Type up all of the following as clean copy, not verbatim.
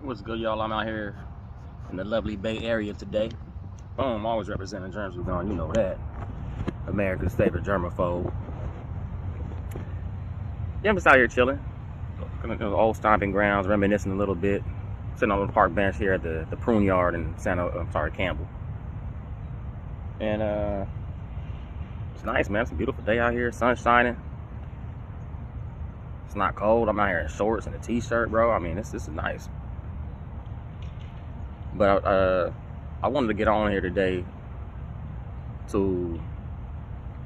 What's good, y'all? I'm out here in the lovely Bay Area today. Boom, always representing Germz Be Gone, you know that. America's favorite germaphobe. Yeah, I'm just out here chilling. Going to the old stomping grounds, reminiscing a little bit. Sitting on the park bench here at the prune yard in Campbell. And it's nice, man. It's a beautiful day out here. Sun's shining. It's not cold. I'm out here in shorts and a t-shirt, bro. I mean, this is nice. But I wanted to get on here today to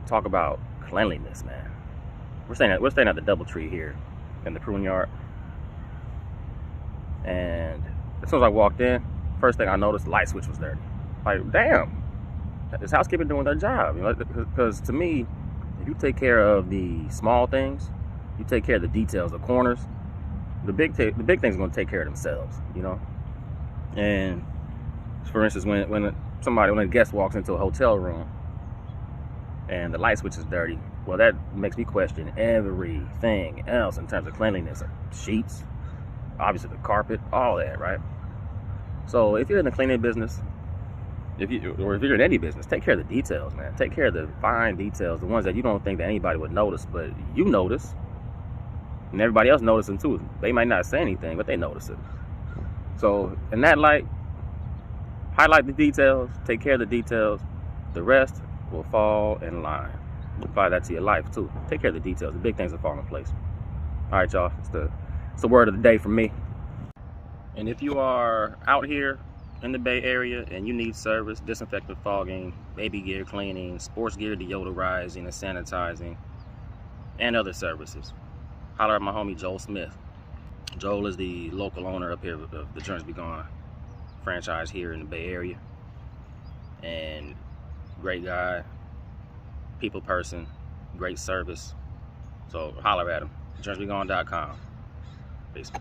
talk about cleanliness, man. We're staying at the Doubletree here in the prune yard. And as soon as I walked in, first thing I noticed, the light switch was dirty. Like, damn, is housekeeping doing their job? You know, because to me, if you take care of the small things, you take care of the details, the corners, the big things are going to take care of themselves, you know. And for instance, when a guest walks into a hotel room and the light switch is dirty, well, that makes me question everything else in terms of cleanliness. Sheets, obviously the carpet, all that, right? So if you're in the cleaning business, if you're in any business, take care of the details, man. Take care of the fine details, the ones that you don't think that anybody would notice, but you notice, and everybody else notices them too. They might not say anything, but they notice it. So in that light, highlight the details, take care of the details. The rest will fall in line. Apply that to your life too. Take care of the details. The big things will fall in place. All right, y'all. It's the word of the day from me. And if you are out here in the Bay Area and you need service, disinfectant fogging, baby gear cleaning, sports gear deodorizing and sanitizing, and other services, holler at my homie Joel Smith. Joel is the local owner up here of the Germz Be Gone franchise here in the Bay Area. And great guy, people person, great service. So holler at him. GermzBeGone.com. Peace.